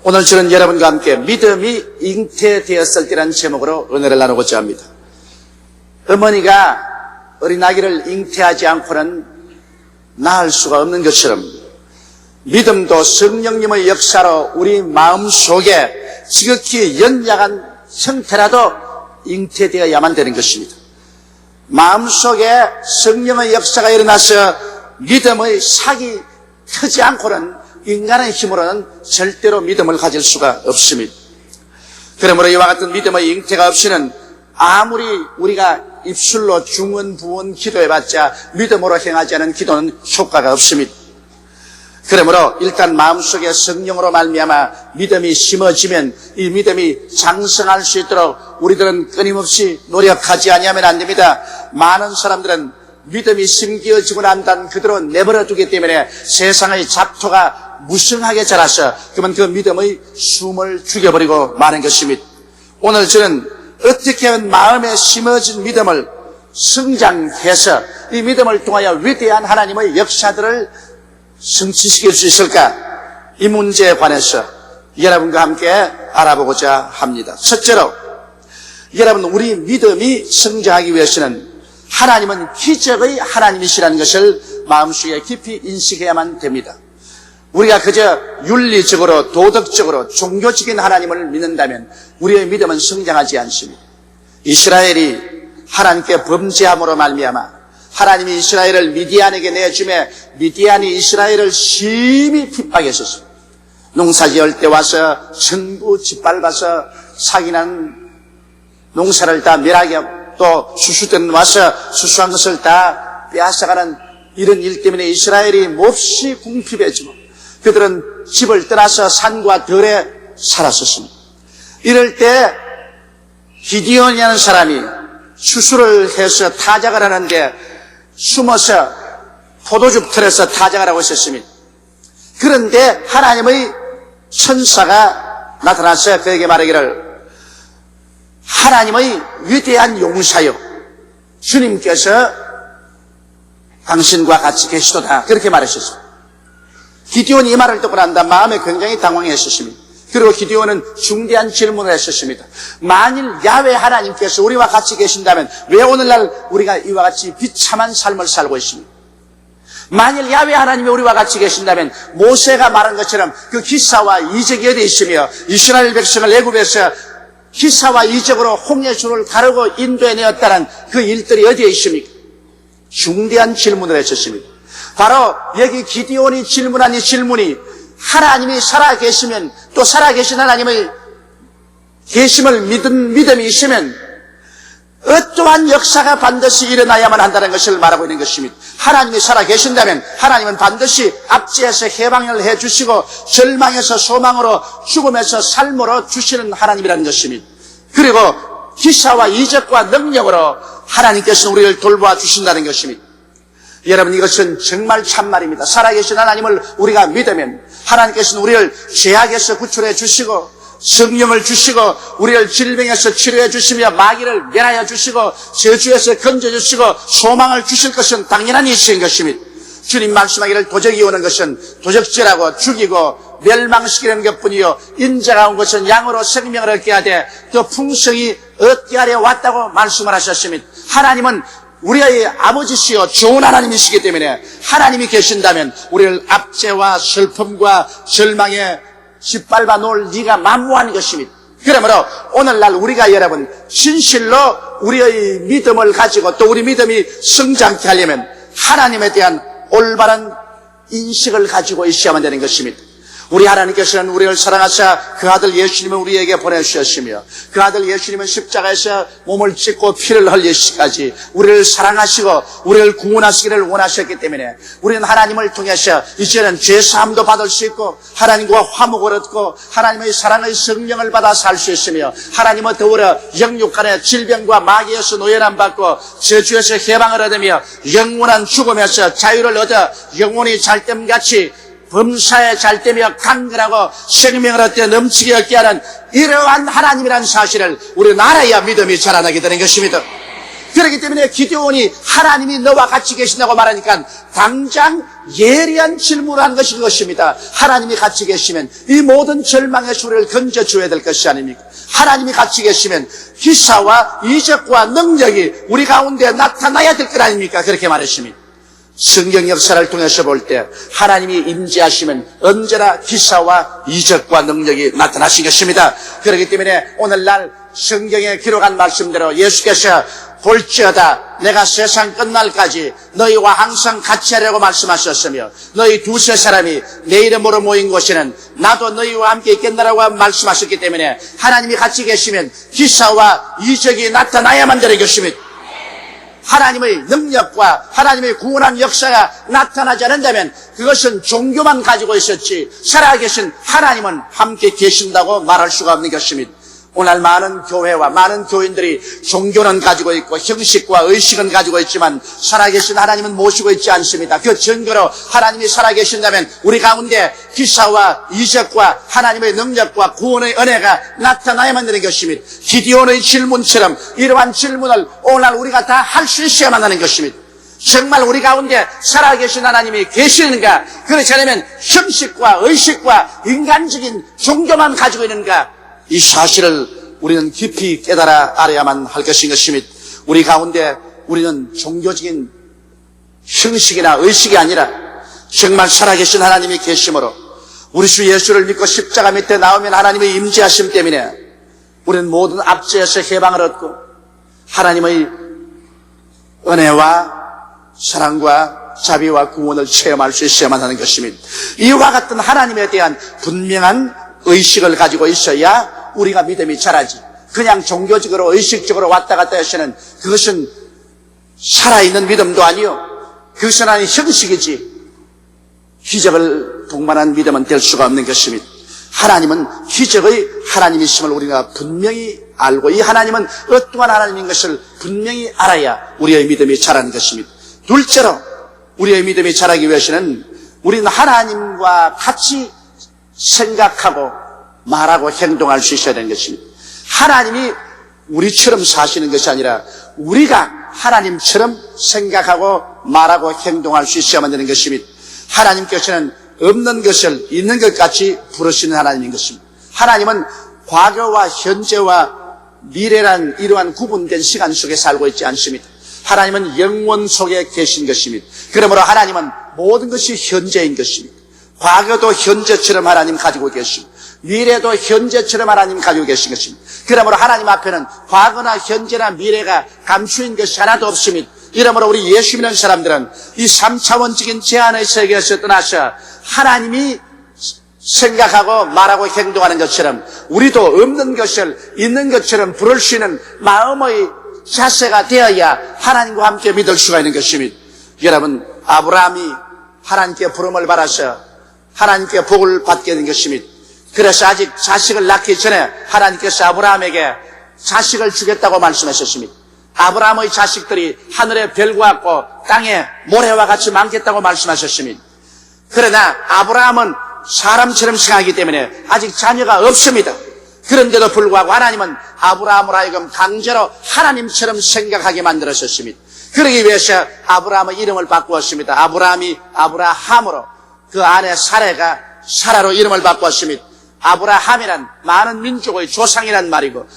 오늘 저는 여러분과 함께 믿음이 잉태되었을 때라는 제목으로 은혜를 나누고자 합니다. 어머니가 어린아기를 잉태하지 않고는 낳을 수가 없는 것처럼 믿음도 성령님의 역사로 우리 마음속에 지극히 연약한 형태라도 잉태되어야만 되는 것입니다. 마음속에 성령의 역사가 일어나서 믿음의 삭이 트지 않고는 인간의 힘으로는 절대로 믿음을 가질 수가 없습니다. 그러므로 이와 같은 믿음의 잉태가 없이는 아무리 우리가 입술로 중언 부언 기도해봤자 믿음으로 행하지 않은 기도는 효과가 없습니다. 그러므로 일단 마음속에 성령으로 말미암아 믿음이 심어지면 이 믿음이 장성할 수 있도록 우리들은 끊임없이 노력하지 아니하면 안 됩니다. 많은 사람들은 믿음이 심겨지고 난 다음 그대로 내버려 두기 때문에 세상의 잡초가 무성하게 자라서 그러면 그 믿음의 숨을 죽여버리고 마는 것입니다. 오늘 저는 어떻게 하면 마음에 심어진 믿음을 성장해서 이 믿음을 통하여 위대한 하나님의 역사들을 성취시킬 수 있을까? 이 문제에 관해서 여러분과 함께 알아보고자 합니다. 첫째로 여러분, 우리 믿음이 성장하기 위해서는 하나님은 기적의 하나님이시라는 것을 마음속에 깊이 인식해야만 됩니다. 우리가 그저 윤리적으로 도덕적으로 종교적인 하나님을 믿는다면 우리의 믿음은 성장하지 않습니다. 이스라엘이 하나님께 범죄함으로 말미암아 하나님이 이스라엘을 미디안에게 내주매 미디안이 이스라엘을 심히 핍박했었습니다. 농사지을 때 와서 전부 짓밟아서 사기난 농사를 다 멸하게 하고 또 수수들은 와서 수수한 것을 다 빼앗아가는 이런 일 때문에 이스라엘이 몹시 궁핍해지고 그들은 집을 떠나서 산과 들에 살았었습니다. 이럴 때 기디온이라는 사람이 수술을 해서 타작을 하는데 숨어서 포도즙 틀에서 타작을 하고 있었습니다. 그런데 하나님의 천사가 나타나서 그에게 말하기를 하나님의 위대한 용사여 주님께서 당신과 같이 계시도다 그렇게 말하셨습니다. 기디온이 이 말을 듣고 난 다음 마음에 굉장히 당황했었습니다. 그리고 기디온은 중대한 질문을 했었습니다. 만일 야훼 하나님께서 우리와 같이 계신다면 왜 오늘날 우리가 이와 같이 비참한 삶을 살고 있습니까? 만일 야훼 하나님이 우리와 같이 계신다면 모세가 말한 것처럼 그 기사와 이적이 어디에 있으며 이스라엘 백성을 애굽에서 기사와 이적으로 홍해수를 가르고 인도해내었다는 그 일들이 어디에 있습니까? 중대한 질문을 했었습니다. 바로 여기 기디온이 질문한 이 질문이 하나님이 살아계시면 또 살아계신 하나님의 계심을 믿은 믿음이 있으면 어떠한 역사가 반드시 일어나야만 한다는 것을 말하고 있는 것입니다. 하나님이 살아계신다면 하나님은 반드시 압제에서 해방을 해주시고 절망에서 소망으로 죽음에서 삶으로 주시는 하나님이라는 것입니다. 그리고 기사와 이적과 능력으로 하나님께서는 우리를 돌보아 주신다는 것입니다. 여러분, 이것은 정말 참말입니다. 살아계신 하나님을 우리가 믿으면 하나님께서는 우리를 죄악에서 구출해 주시고 성령을 주시고 우리를 질병에서 치료해 주시며 마귀를 멸하여 주시고 저주에서 건져주시고 소망을 주실 것은 당연한 일인 것입니다. 주님 말씀하기를 도적이 오는 것은 도적질하고 죽이고 멸망시키는 것뿐이요 인자가 온 것은 양으로 생명을 얻게 하되 더 풍성히 얻게 하려 왔다고 말씀을 하셨습니다. 하나님은 우리의 아버지시여 좋은 하나님이시기 때문에 하나님이 계신다면 우리를 압제와 슬픔과 절망에 짓밟아 놓을 리가 만무한 것입니다. 그러므로 오늘날 우리가 여러분 진실로 우리의 믿음을 가지고 또 우리 믿음이 성장케 하려면 하나님에 대한 올바른 인식을 가지고 있어야만 되는 것입니다. 우리 하나님께서는 우리를 사랑하사 그 아들 예수님을 우리에게 보내주셨으며 그 아들 예수님은 십자가에서 몸을 찢고 피를 흘리시기까지 우리를 사랑하시고 우리를 구원하시기를 원하셨기 때문에 우리는 하나님을 통해서 이제는 죄사함도 받을 수 있고 하나님과 화목을 얻고 하나님의 사랑의 성령을 받아 살 수 있으며 하나님과 더불어 영육간의 질병과 마귀에서 노예람 받고 저주에서 해방을 얻으며 영원한 죽음에서 자유를 얻어 영원히 잘됨같이 범사에 잘되며 강건하고 생명을 얻게 넘치게 얻게 하는 이러한 하나님이라는 사실을 우리는 알아야 믿음이 자라나게 되는 것입니다. 그렇기 때문에 기드온이 하나님이 너와 같이 계신다고 말하니까 당장 예리한 질문을 한 것이 그것입니다. 하나님이 같이 계시면 이 모든 절망의 소리를 건져줘야 될 것이 아닙니까? 하나님이 같이 계시면 기사와 이적과 능력이 우리 가운데 나타나야 될 것 아닙니까? 그렇게 말했습니다. 성경 역사를 통해서 볼 때 하나님이 임재하시면 언제나 기사와 이적과 능력이 나타나신 것입니다. 그렇기 때문에 오늘날 성경에 기록한 말씀대로 예수께서 볼지어다 내가 세상 끝날까지 너희와 항상 같이 하려고 말씀하셨으며 너희 두세 사람이 내 이름으로 모인 곳에는 나도 너희와 함께 있겠노라고 말씀하셨기 때문에 하나님이 같이 계시면 기사와 이적이 나타나야만 되는 것입니다. 하나님의 능력과 하나님의 구원한 역사가 나타나지 않는다면 그것은 종교만 가지고 있었지 살아계신 하나님은 함께 계신다고 말할 수가 없는 것입니다. 오늘 많은 교회와 많은 교인들이 종교는 가지고 있고 형식과 의식은 가지고 있지만 살아계신 하나님은 모시고 있지 않습니다. 그 증거로 하나님이 살아계신다면 우리 가운데 기사와 이적과 하나님의 능력과 구원의 은혜가 나타나야만 되는 것입니다. 기디온의 질문처럼 이러한 질문을 오늘 우리가 다 할 수 있어야만 하는 것입니다. 정말 우리 가운데 살아계신 하나님이 계시는가? 그렇지 않으면 형식과 의식과 인간적인 종교만 가지고 있는가? 이 사실을 우리는 깊이 깨달아 알아야만 할 것인 것입니다. 우리 가운데 우리는 종교적인 형식이나 의식이 아니라 정말 살아계신 하나님이 계심으로 우리 주 예수를 믿고 십자가 밑에 나오면 하나님의 임재하심 때문에 우리는 모든 압제에서 해방을 얻고 하나님의 은혜와 사랑과 자비와 구원을 체험할 수 있어야만 하는 것입니다. 이와 같은 하나님에 대한 분명한 의식을 가지고 있어야 우리가 믿음이 자라지. 그냥 종교적으로 의식적으로 왔다 갔다 하시는 그것은 살아있는 믿음도 아니요. 그것은 아닌 형식이지. 기적을 동반한 믿음은 될 수가 없는 것입니다. 하나님은 기적의 하나님이심을 우리가 분명히 알고 이 하나님은 어떠한 하나님인 것을 분명히 알아야 우리의 믿음이 자라는 것입니다. 둘째로 우리의 믿음이 자라기 위해서는 우리는 하나님과 같이 생각하고 말하고 행동할 수 있어야 되는 것입니다. 하나님이 우리처럼 사시는 것이 아니라 우리가 하나님처럼 생각하고 말하고 행동할 수 있어야만 되는 것입니다. 하나님께서는 없는 것을 있는 것 같이 부르시는 하나님인 것입니다. 하나님은 과거와 현재와 미래란 이러한 구분된 시간 속에 살고 있지 않습니다. 하나님은 영원 속에 계신 것입니다. 그러므로 하나님은 모든 것이 현재인 것입니다. 과거도 현재처럼 하나님 가지고 계시고 미래도 현재처럼 하나님 가지고 계신 것입니다. 그러므로 하나님 앞에는 과거나 현재나 미래가 감추인 것이 하나도 없습니다. 이러므로 우리 예수 믿는 사람들은 이 3차원적인 제한의 세계에서 떠나서 하나님이 생각하고 말하고 행동하는 것처럼 우리도 없는 것을 있는 것처럼 부를 수 있는 마음의 자세가 되어야 하나님과 함께 믿을 수가 있는 것입니다. 여러분, 아브라함이 하나님께 부름을 받아서 하나님께 복을 받게 된 것입니다. 그래서 아직 자식을 낳기 전에 하나님께서 아브라함에게 자식을 주겠다고 말씀하셨습니다. 아브라함의 자식들이 하늘의 별과 같고 땅에 모래와 같이 많겠다고 말씀하셨습니다. 그러나 아브라함은 사람처럼 생각하기 때문에 아직 자녀가 없습니다. 그런데도 불구하고 하나님은 아브라함을 하여금 강제로 하나님처럼 생각하게 만들었습니다. 그러기 위해서 아브라함의 이름을 바꾸었습니다. 아브라함이 아브라함으로 그 아내 사라가 사라로 이름을 바꾸었습니다. 아브라함이란 많은 민족의 조상이란 말이고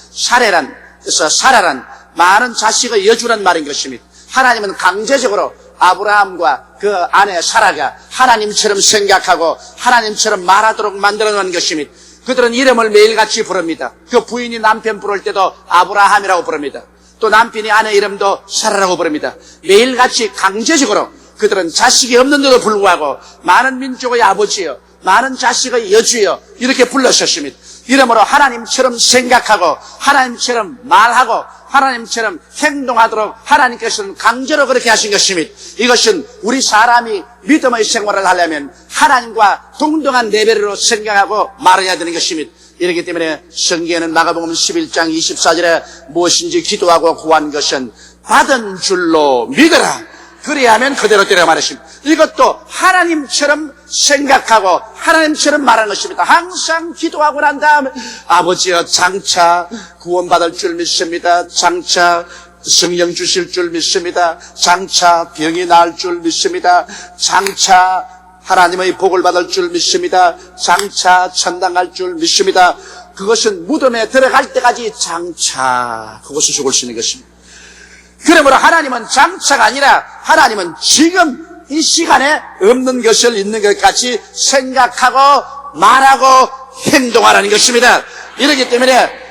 그래서 사라란 많은 자식의 여주란 말인 것입니다. 하나님은 강제적으로 아브라함과 그 아내 사라가 하나님처럼 생각하고 하나님처럼 말하도록 만들어 놓은 것입니다. 그들은 이름을 매일같이 부릅니다. 그 부인이 남편 부를 때도 아브라함이라고 부릅니다. 또 남편이 아내 이름도 사라라고 부릅니다. 매일같이 강제적으로 그들은 자식이 없는데도 불구하고 많은 민족의 아버지여 많은 자식의 여주여 이렇게 불렀었습니다. 이러므로 하나님처럼 생각하고 하나님처럼 말하고 하나님처럼 행동하도록 하나님께서는 강제로 그렇게 하신 것입니다. 이것은 우리 사람이 믿음의 생활을 하려면 하나님과 동등한 레벨으로 생각하고 말해야 되는 것입니다. 이렇기 때문에 성경에는 마가복음 11장 24절에 무엇인지 기도하고 구한 것은 받은 줄로 믿어라. 그래야만 그대로 되라 말했습니다. 이것도 하나님처럼 생각하고 하나님처럼 말하는 것입니다. 항상 기도하고 난 다음에 아버지여 장차 구원받을 줄 믿습니다. 장차 성령 주실 줄 믿습니다. 장차 병이 나을 줄 믿습니다. 장차 하나님의 복을 받을 줄 믿습니다. 장차 천당 갈 줄 믿습니다. 그것은 무덤에 들어갈 때까지 장차 그것을 죽을 수 있는 것입니다. 그러므로 하나님은 장차가 아니라 하나님은 지금 이 시간에 없는 것을 있는 것 같이 생각하고 말하고 행동하라는 것입니다. 이렇기 때문에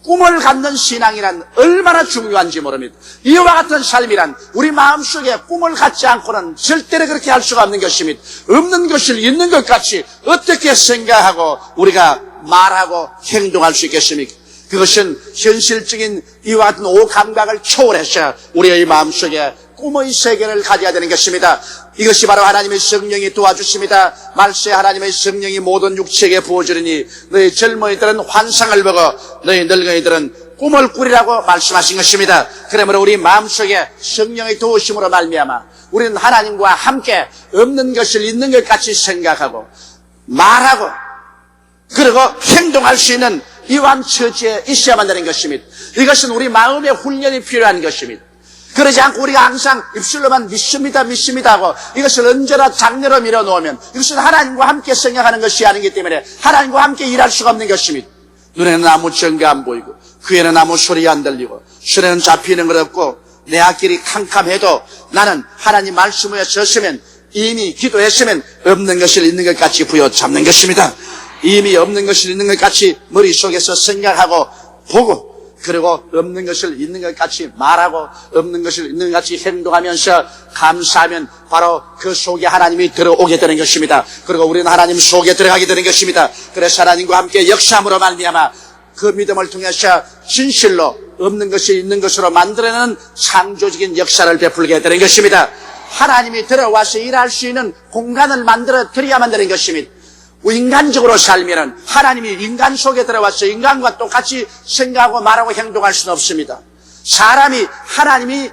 꿈을 갖는 신앙이란 얼마나 중요한지 모릅니다. 이와 같은 삶이란 우리 마음속에 꿈을 갖지 않고는 절대로 그렇게 할 수가 없는 것입니다. 없는 것을 있는 것 같이 어떻게 생각하고 우리가 말하고 행동할 수 있겠습니까? 그것은 현실적인 이와 같은 오감각을 초월해서 우리의 마음속에 꿈의 세계를 가져야 되는 것입니다. 이것이 바로 하나님의 성령이 도와주십니다. 말세 하나님의 성령이 모든 육체에게 부어주리니 너희 젊은이들은 환상을 보고 너희 늙은이들은 꿈을 꾸리라고 말씀하신 것입니다. 그러므로 우리 마음속에 성령의 도우심으로 말미암아 우리는 하나님과 함께 없는 것을 있는 것 같이 생각하고 말하고 그리고 행동할 수 있는 이러한 처지에 있어야만 되는 것입니다. 이것은 우리 마음의 훈련이 필요한 것입니다. 그러지 않고 우리가 항상 입술로만 믿습니다 하고 이것을 언제나 장례로 밀어놓으면 이것은 하나님과 함께 생각하는 것이 아니기 때문에 하나님과 함께 일할 수가 없는 것입니다. 눈에는 아무 증거 안 보이고 귀에는 아무 소리 안 들리고 손에는 잡히는 것 없고 내 앞길이 캄캄해도 나는 하나님 말씀 위에 섰으면 이미 기도했으면 없는 것을 있는 것 같이 부여잡는 것입니다. 이미 없는 것을 있는 것 같이 머릿속에서 생각하고 보고 그리고 없는 것을 있는 것 같이 말하고 없는 것을 있는 것 같이 행동하면서 감사하면 바로 그 속에 하나님이 들어오게 되는 것입니다. 그리고 우리는 하나님 속에 들어가게 되는 것입니다. 그래서 하나님과 함께 역사함으로 말미암아 그 믿음을 통해서 진실로 없는 것이 있는 것으로 만들어내는 창조적인 역사를 베풀게 되는 것입니다. 하나님이 들어와서 일할 수 있는 공간을 만들어 드려야만 되는 것입니다. 인간적으로 살면은 하나님이 인간 속에 들어와서 인간과 똑같이 생각하고 말하고 행동할 수는 없습니다. 사람이 하나님이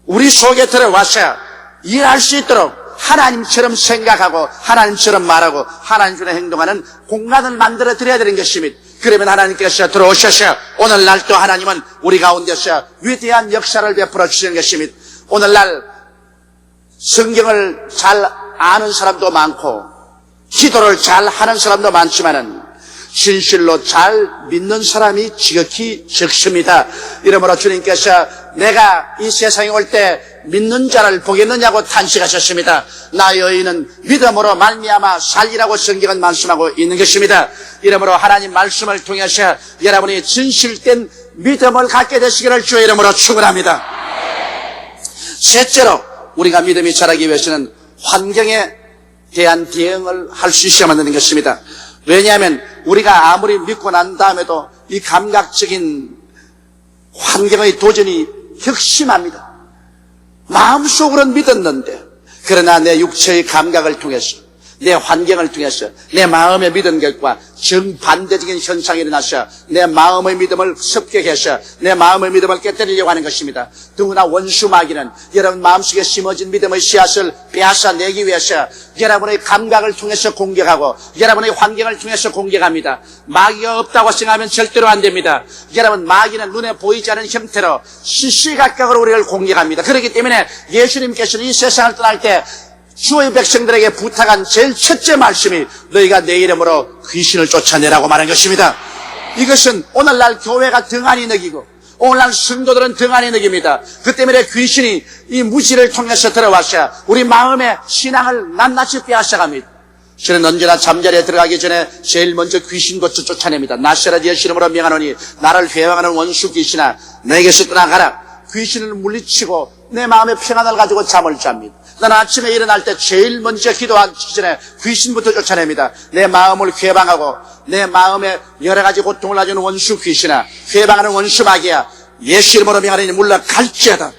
우리 속에 들어와서 일할 수 있도록 하나님처럼 생각하고 하나님처럼 말하고 하나님처럼 행동하는 공간을 만들어 드려야 되는 것입니다. 그러면 하나님께서 들어오셔서 오늘날 또 하나님은 우리 가운데서 위대한 역사를 베풀어 주시는 것입니다. 오늘날 성경을 잘 아는 사람도 많고 기도를 잘 하는 사람도 많지만은 진실로 잘 믿는 사람이 지극히 적습니다. 이러므로 주님께서 내가 이 세상에 올 때 믿는 자를 보겠느냐고 탄식하셨습니다. 나의 의인은 믿음으로 말미암아 살리라고 성경은 말씀하고 있는 것입니다. 이러므로 하나님 말씀을 통해서 여러분이 진실된 믿음을 갖게 되시기를 주의 이름으로 축원합니다. 셋째로 우리가 믿음이 자라기 위해서는 환경에 대한 대응을 할 수 있어야만 되는 것입니다. 왜냐하면 우리가 아무리 믿고 난 다음에도 이 감각적인 환경의 도전이 혁심합니다. 마음속으로는 믿었는데 그러나 내 육체의 감각을 통해서 내 환경을 통해서 내 마음에 믿은 것과 정반대적인 현상이 일어나서 내 마음의 믿음을 습격해서 내 마음의 믿음을 깨뜨리려고 하는 것입니다. 더구나 원수마귀는 여러분 마음속에 심어진 믿음의 씨앗을 빼앗아내기 위해서 여러분의 감각을 통해서 공격하고 여러분의 환경을 통해서 공격합니다. 마귀가 없다고 생각하면 절대로 안 됩니다. 여러분 마귀는 눈에 보이지 않는 형태로 시시각각으로 우리를 공격합니다. 그렇기 때문에 예수님께서는 이 세상을 떠날 때 주의 백성들에게 부탁한 제일 첫째 말씀이 너희가 내 이름으로 귀신을 쫓아내라고 말한 것입니다. 이것은 오늘날 교회가 등한히 느끼고 오늘날 성도들은 등한히 느낍니다. 그 때문에 귀신이 이 무지를 통해서 들어와서 우리 마음의 신앙을 낱낱이 빼앗아갑니다. 저는 언제나 잠자리에 들어가기 전에 제일 먼저 귀신부터 쫓아냅니다. 나사렛 예수 이름으로 명하노니 나를 회방하는 원수 귀신아 내게서 떠나가라. 귀신을 물리치고 내 마음의 평안을 가지고 잠을 잡니다. 나는 아침에 일어날 때 제일 먼저 기도하기 전에 귀신부터 쫓아냅니다. 내 마음을 회방하고 내 마음에 여러 가지 고통을 가지는 원수 귀신아 회방하는 원수 마귀야 예수 이름으로 명하노니 물러갈지어다.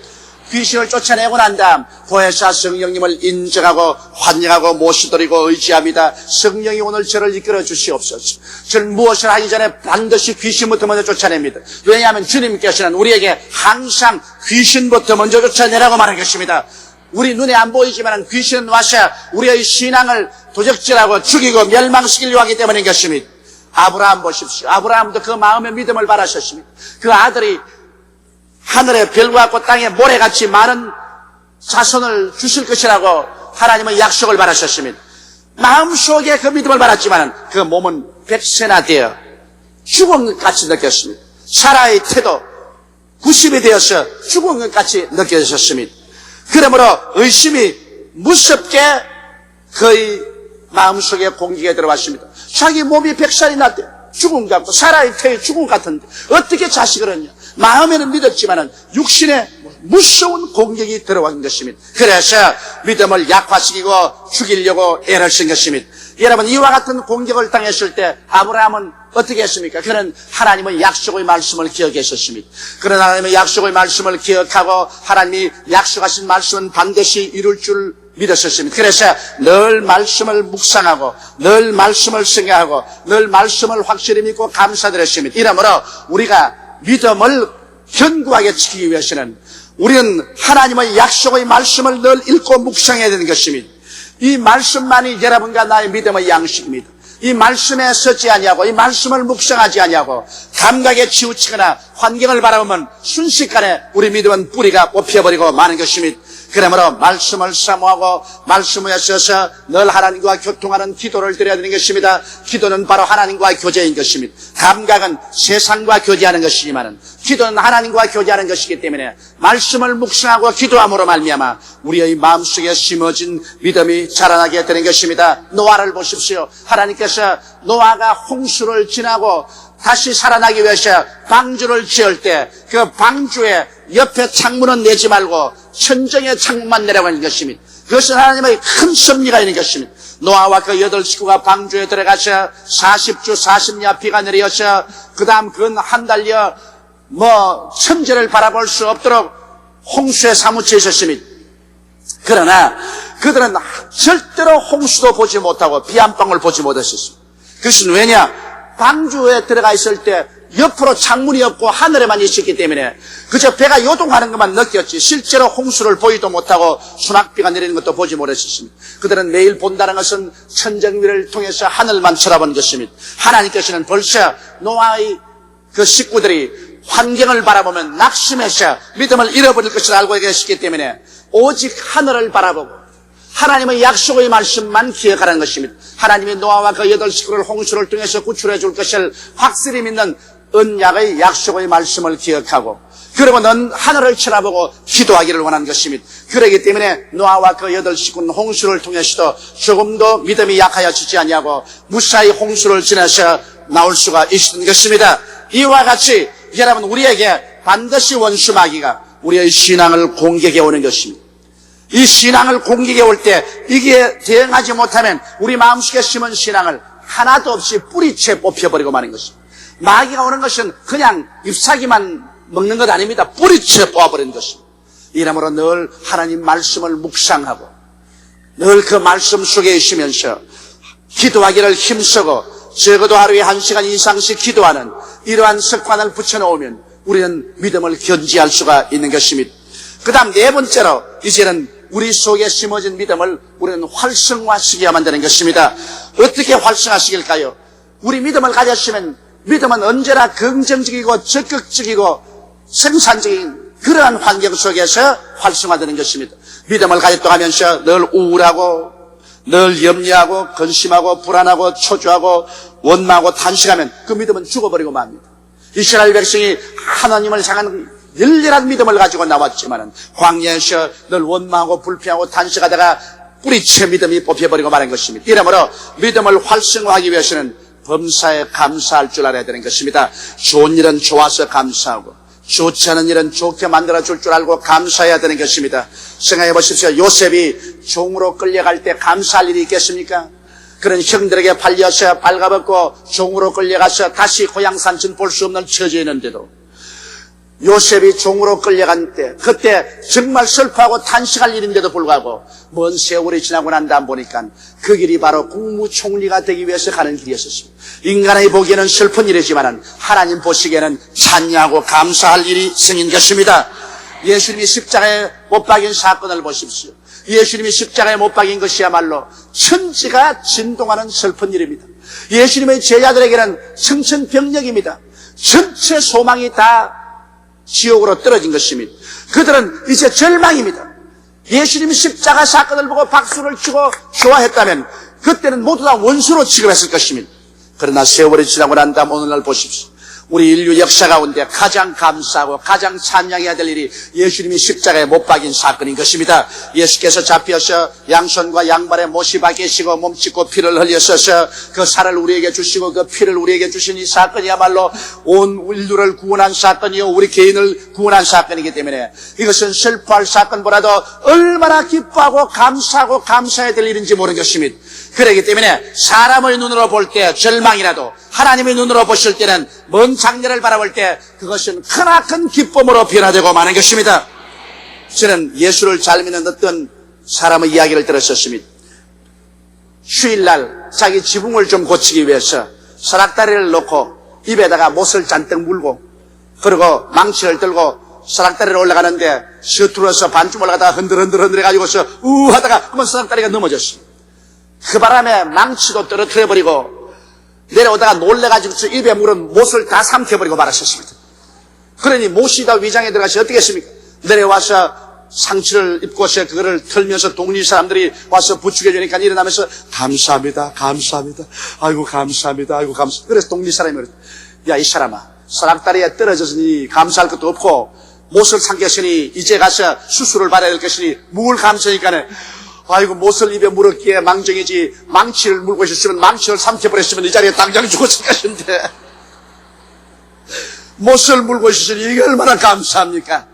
귀신을 쫓아내고 난 다음 보혜사 성령님을 인정하고 환영하고 모시드리고 의지합니다. 성령이 오늘 저를 이끌어 주시옵소서. 저는 무엇을 하기 전에 반드시 귀신부터 먼저 쫓아냅니다. 왜냐하면 주님께서는 우리에게 항상 귀신부터 먼저 쫓아내라고 말한 것입니다. 우리 눈에 안 보이지만 귀신은 와서 우리의 신앙을 도적질하고 죽이고 멸망시키려고 하기 때문인 것입니다. 아브라함 보십시오. 아브라함도 그 마음의 믿음을 바라셨습니다. 그 아들이 하늘의 별과 같고 땅에 모래같이 많은 자손을 주실 것이라고 하나님은 약속을 받으셨습니다. 마음속에 그 믿음을 받았지만 그 몸은 백세나 되어 죽은 것 같이 느꼈습니다. 사라의 태도 90이 되어서 죽은 것 같이 느껴졌습니다. 그러므로 의심이 무섭게 그의 마음속에 공격에 들어왔습니다. 자기 몸이 100살이 났대. 죽은 것 같고 사라의 태에 죽은 것 같은데 어떻게 자식을 얻냐. 마음에는 믿었지만 육신에 무서운 공격이 들어온 것입니다. 그래서 믿음을 약화시키고 죽이려고 애를 쓴 것입니다. 여러분, 이와 같은 공격을 당했을 때 아브라함은 어떻게 했습니까? 그는 하나님의 약속의 말씀을 기억했었습니다. 그런 하나님의 약속의 말씀을 기억하고 하나님이 약속하신 말씀은 반드시 이룰 줄 믿었었습니다. 그래서 늘 말씀을 묵상하고 늘 말씀을 생각하고 늘 말씀을 확실히 믿고 감사드렸습니다. 이러므로 우리가 믿음을 견고하게 지키기 위해서는 우리는 하나님의 약속의 말씀을 늘 읽고 묵상해야 되는 것입니다. 이 말씀만이 여러분과 나의 믿음의 양식입니다. 이 말씀에 서지 아니하고 이 말씀을 묵상하지 아니하고 감각에 치우치거나 환경을 바라보면 순식간에 우리 믿음은 뿌리가 뽑혀버리고 마는 것입니다. 그러므로 말씀을 사모하고 말씀에 있어서 늘 하나님과 교통하는 기도를 드려야 되는 것입니다. 기도는 바로 하나님과의 교제인 것입니다. 감각은 세상과 교제하는 것이지만 기도는 하나님과 교제하는 것이기 때문에 말씀을 묵상하고 기도함으로 말미암아 우리의 마음속에 심어진 믿음이 자라나게 되는 것입니다. 노아를 보십시오. 하나님께서 노아가 홍수를 지나고 다시 살아나기 위해서 방주를 지을 때 그 방주에 옆에 창문은 내지 말고 천정의 창문만 내라고 하는 것입니다. 그것은 하나님의 큰 섭리가 있는 것입니다. 노아와 그 8식구가 방주에 들어가서 40주 40야 비가 내려서 그 다음 근 한 달여 천재를 바라볼 수 없도록 홍수에 사무쳐 있었습니다. 그러나 그들은 절대로 홍수도 보지 못하고 비 한 방울 보지 못했었습니다. 그것은 왜냐? 방주에 들어가 있을 때 옆으로 창문이 없고 하늘에만 있었기 때문에 그저 배가 요동하는 것만 느꼈지 실제로 홍수를 보지도 못하고 수낙비가 내리는 것도 보지 못했습니다. 그들은 매일 본다는 것은 천정위를 통해서 하늘만 쳐다보는 것입니다. 하나님께서는 벌써 노아의 그 식구들이 환경을 바라보면 낙심해서 믿음을 잃어버릴 것을 알고 계시기 때문에 오직 하늘을 바라보고 하나님의 약속의 말씀만 기억하라는 것입니다. 하나님이 노아와 그 8식구를 홍수를 통해서 구출해 줄 것을 확실히 믿는 언약의 약속의 말씀을 기억하고 그리고 넌 하늘을 쳐다보고 기도하기를 원하는 것입니다. 그렇기 때문에 노아와 그 8식구는 홍수를 통해서도 조금도 믿음이 약하여지지 아니하고 무사히 홍수를 지나서 나올 수가 있는 것입니다. 이와 같이 여러분 우리에게 반드시 원수 마귀가 우리의 신앙을 공격해 오는 것입니다. 이 신앙을 공격해 올 때 이게 대응하지 못하면 우리 마음속에 심은 신앙을 하나도 없이 뿌리채 뽑혀버리고 마는 것입니다. 마귀가 오는 것은 그냥 잎사귀만 먹는 것 아닙니다. 뿌리채 뽑아버리는 것입니다. 이러므로 늘 하나님 말씀을 묵상하고 늘 그 말씀 속에 있으면서 기도하기를 힘쓰고 적어도 하루에 1시간 이상씩 기도하는 이러한 습관을 붙여놓으면 우리는 믿음을 견지할 수가 있는 것입니다. 그 다음 4번째로 이제는 우리 속에 심어진 믿음을 우리는 활성화시켜야만 되는 것입니다. 어떻게 활성화시킬까요? 우리 믿음을 가졌으면 믿음은 언제나 긍정적이고 적극적이고 생산적인 그러한 환경 속에서 활성화되는 것입니다. 믿음을 가졌다고 하면서 늘 우울하고 늘 염려하고 근심하고 불안하고 초조하고 원망하고 탄식하면 그 믿음은 죽어버리고 맙니다. 이스라엘 백성이 하나님을 향한 열렬한 믿음을 가지고 나왔지만 광야에서 늘 원망하고 불평하고 탄식하다가 뿌리채 믿음이 뽑혀버리고 마는 것입니다. 이러므로 믿음을 활성화하기 위해서는 범사에 감사할 줄 알아야 되는 것입니다. 좋은 일은 좋아서 감사하고 좋지 않은 일은 좋게 만들어줄 줄 알고 감사해야 되는 것입니다. 생각해 보십시오. 요셉이 종으로 끌려갈 때 감사할 일이 있겠습니까? 그런 형들에게 팔려서 발가벗고 종으로 끌려가서 다시 고향 산천 볼 수 없는 처지에 있는데도 요셉이 종으로 끌려간 때 그때 정말 슬퍼하고 탄식할 일인데도 불구하고 먼 세월이 지나고 난 다음 보니까 그 길이 바로 국무총리가 되기 위해서 가는 길이었습니다. 인간의 보기에는 슬픈 일이지만 하나님 보시기에는 찬양하고 감사할 일이 생긴 것입니다. 예수님이 십자가에 못 박인 사건을 보십시오. 예수님이 십자가에 못 박인 것이야말로 천지가 진동하는 슬픈 일입니다. 예수님의 제자들에게는 청천벽력입니다. 전체 소망이 다 지옥으로 떨어진 것입니다. 그들은 이제 절망입니다. 예수님이 십자가 사건을 보고 박수를 치고 좋아했다면 그때는 모두 다 원수로 취급했을 것입니다. 그러나 세월이 지나고 난 다음 오늘날 보십시오. 우리 인류 역사 가운데 가장 감사하고 가장 찬양해야 될 일이 예수님이 십자가에 못 박인 사건인 것입니다. 예수께서 잡혀서 양손과 양발에 못이 박히시고 몸짓고 피를 흘렸어서 그 살을 우리에게 주시고 그 피를 우리에게 주신 이 사건이야말로 온 인류를 구원한 사건이요 우리 개인을 구원한 사건이기 때문에 이것은 슬퍼할 사건보다도 얼마나 기뻐하고 감사하고 감사해야 될 일인지 모르는 것입니다. 그렇기 때문에 사람의 눈으로 볼 때 절망이라도 하나님의 눈으로 보실 때는 먼 장래를 바라볼 때 그것은 크나큰 기쁨으로 변화되고 마는 것입니다. 저는 예수를 잘 믿는 어떤 사람의 이야기를 들었었습니다. 휴일날 자기 지붕을 좀 고치기 위해서 사락다리를 놓고 입에다가 못을 잔뜩 물고 그리고 망치를 들고 사락다리를 올라가는데 서툴러서 반쯤 올라가다가 흔들흔들 해가지고서 하다가 그러면 사락다리가 넘어졌습니다. 그 바람에 망치도 떨어뜨려버리고 내려오다가 놀래가지고 입에 물은 못을 다 삼켜버리고 말았었습니다. 그러니 못이 다 위장에 들어가시 어떻게 했습니까? 내려와서 상처를 입고서 그거를 털면서 동리 사람들이 와서 부축해 주니까 일어나면서 감사합니다, 감사합니다, 아이고 감사합니다, 아이고 감사합니다. 그래서 동리 사람이 그랬어요. 야, 이 사람아, 사락다리에 떨어졌으니 감사할 것도 없고 못을 삼켰으니 이제 가서 수술을 받아야 될 것이니 뭘 감사하니까는 아이고 못을 입에 물었기에 망정이지 망치를 물고 있었으면 망치를 삼켜버렸으면 이 자리에 당장 죽었을 것인데 못을 물고 있었으니 이게 얼마나 감사합니까?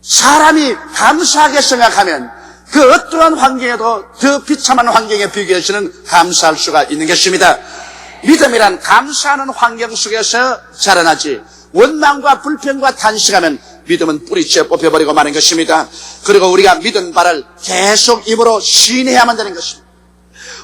사람이 감사하게 생각하면 그 어떠한 환경에도 더 비참한 환경에 비교해서는 감사할 수가 있는 것입니다. 믿음이란 감사하는 환경 속에서 자라나지 원망과 불평과 탄식하면 믿음은 뿌리째 뽑혀버리고 마는 것입니다. 그리고 우리가 믿은 바를 계속 입으로 시인해야만 되는 것입니다.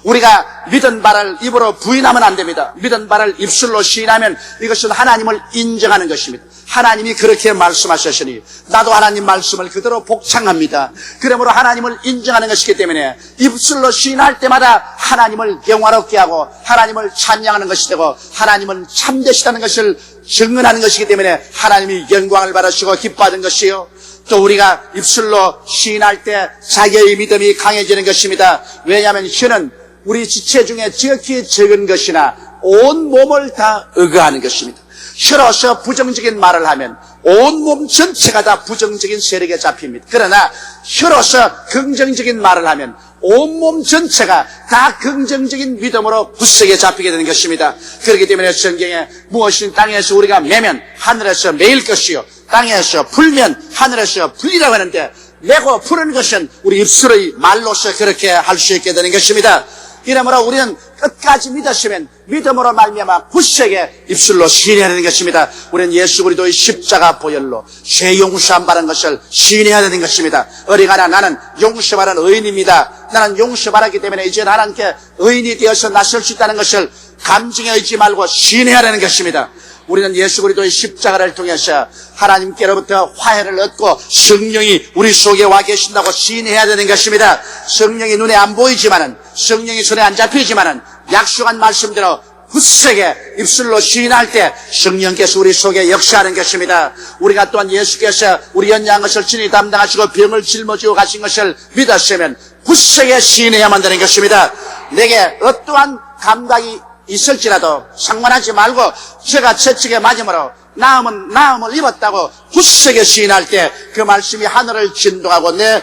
우리가 믿은 바를 입으로 부인하면 안 됩니다. 믿은 바를 입술로 시인하면 이것은 하나님을 인정하는 것입니다. 하나님이 그렇게 말씀하셨으니 나도 하나님 말씀을 그대로 복창합니다. 그러므로 하나님을 인정하는 것이기 때문에 입술로 시인할 때마다 하나님을 영화롭게 하고 하나님을 찬양하는 것이 되고 하나님은 참되시다는 것을 증언하는 것이기 때문에 하나님이 영광을 받으시고 기뻐하는 것이요. 또 우리가 입술로 시인할 때 자기의 믿음이 강해지는 것입니다. 왜냐하면 혀는 우리 지체 중에 지극히 적은 것이나 온 몸을 다 의거하는 것입니다. 혀로서 부정적인 말을 하면 온 몸 전체가 다 부정적인 세력에 잡힙니다. 그러나 혀로서 긍정적인 말을 하면 온몸 전체가 다 긍정적인 믿음으로 굳세게 잡히게 되는 것입니다. 그렇기 때문에 성경에 무엇인 땅에서 우리가 매면 하늘에서 매일 것이요 땅에서 풀면 하늘에서 풀리라고 하는데 매고 푸는 것은 우리 입술의 말로서 그렇게 할 수 있게 되는 것입니다. 이러므로 우리는 끝까지 믿었으면 믿음으로 말미암아 굳세게 입술로 시인해야 되는 것입니다. 우리는 예수 그리스도의 십자가 보혈로 죄 용서함 받은 것을 시인해야 되는 것입니다. 어리가나 나는 용서받은 의인입니다. 나는 용서받았기 때문에 이제 하나님께 의인이 되어서 나설 수 있다는 것을 감정에 있지 말고 시인해야 되는 것입니다. 우리는 예수 그리스도의 십자가를 통해서 하나님께로부터 화해를 얻고 성령이 우리 속에 와 계신다고 시인해야 되는 것입니다. 성령이 눈에 안 보이지만은 성령이 손에 안 잡히지만은 약속한 말씀대로 굳세게 입술로 시인할 때 성령께서 우리 속에 역사하는 것입니다. 우리가 또한 예수께서 우리 연약한 것을 친히 담당하시고 병을 짊어지고 가신 것을 믿었으면 굳세게 시인해야만 되는 것입니다. 내게 어떠한 감각이 있을지라도 상관하지 말고 제가 채찍에 맞음으로 나음을 입었다고 굳세게 시인할 때 그 말씀이 하늘을 진동하고 내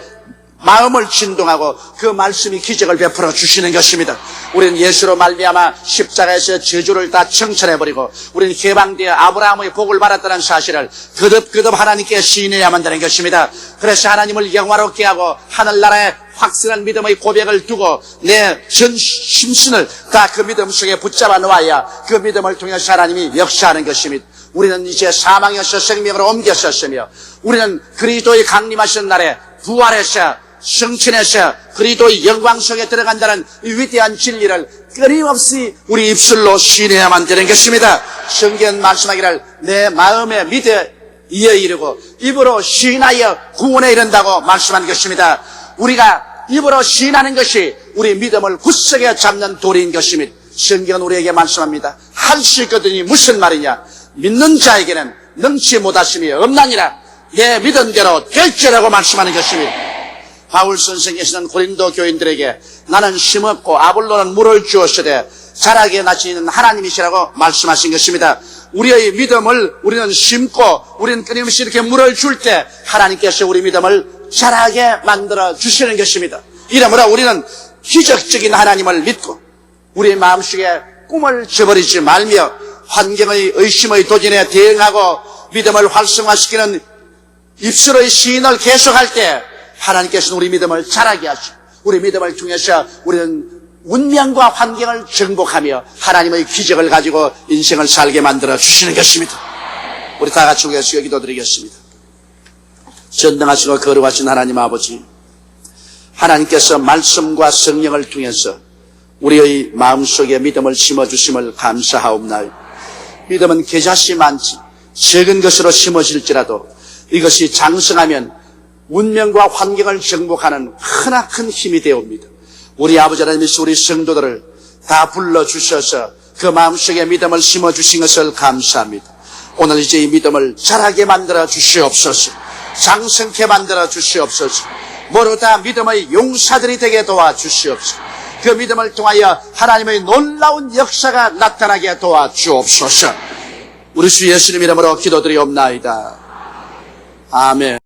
마음을 진동하고 그 말씀이 기적을 베풀어 주시는 것입니다. 우리는 예수로 말미암아 십자가에서 저주를 다 청천해버리고 우리는 해방되어 아브라함의 복을 받았다는 사실을 거듭 하나님께 시인해야만 되는 것입니다. 그래서 하나님을 영화롭게 하고 하늘나라에 확실한 믿음의 고백을 두고 내 전 심신을 다 그 믿음 속에 붙잡아 놓아야 그 믿음을 통해서 하나님이 역사하는 것입니다. 우리는 이제 사망에서 생명으로 옮겼었으며 우리는 그리스도의 강림하신 날에 부활해서 성천에서 그리스도의 영광 속에 들어간다는 이 위대한 진리를 끊임없이 우리 입술로 시인해야만 되는 것입니다. 성경 말씀하기를 내 마음에 믿어 이에 이르고 입으로 시인하여 구원에 이른다고 말씀한 것입니다. 우리가 입으로 시인하는 것이 우리 믿음을 굳세게 잡는 도리인 것입니다. 성경은 우리에게 말씀합니다. 할 수 있거든이 무슨 말이냐? 믿는 자에게는 능치 못하심이 없나니라. 내 믿음대로 될지라고 말씀하는 것입니다. 바울 선생께서는 고린도 교인들에게 나는 심었고 아볼로는 물을 주었으되 자라게 나시는 하나님이시라고 말씀하신 것입니다. 우리의 믿음을 우리는 심고 우리는 끊임없이 이렇게 물을 줄 때 하나님께서 우리 믿음을 자라게 만들어 주시는 것입니다. 이러므로 우리는 기적적인 하나님을 믿고 우리의 마음속에 꿈을 저버리지 말며 환경의 의심의 도전에 대응하고 믿음을 활성화시키는 입술의 시인을 계속할 때 하나님께서는 우리 믿음을 자라게 하시고 우리 믿음을 통해서 우리는 운명과 환경을 정복하며 하나님의 기적을 가지고 인생을 살게 만들어 주시는 것입니다. 우리 다 같이 위해서 기도드리겠습니다. 전능하시고 거룩하신 하나님 아버지, 하나님께서 말씀과 성령을 통해서 우리의 마음속에 믿음을 심어주심을 감사하옵나요. 믿음은 겨자씨 많지 적은 것으로 심어질지라도 이것이 장성하면 운명과 환경을 정복하는 크나큰 힘이 되옵니다. 우리 아버지 하나님께서 우리 성도들을 다 불러주셔서 그 마음속에 믿음을 심어주신 것을 감사합니다. 오늘 이제 이 믿음을 자라게 만들어 주시옵소서. 장성케 만들어 주시옵소서. 모두 다 믿음의 용사들이 되게 도와주시옵소서. 그 믿음을 통하여 하나님의 놀라운 역사가 나타나게 도와주옵소서. 우리 주 예수님 이름으로 기도드리옵나이다. 아멘.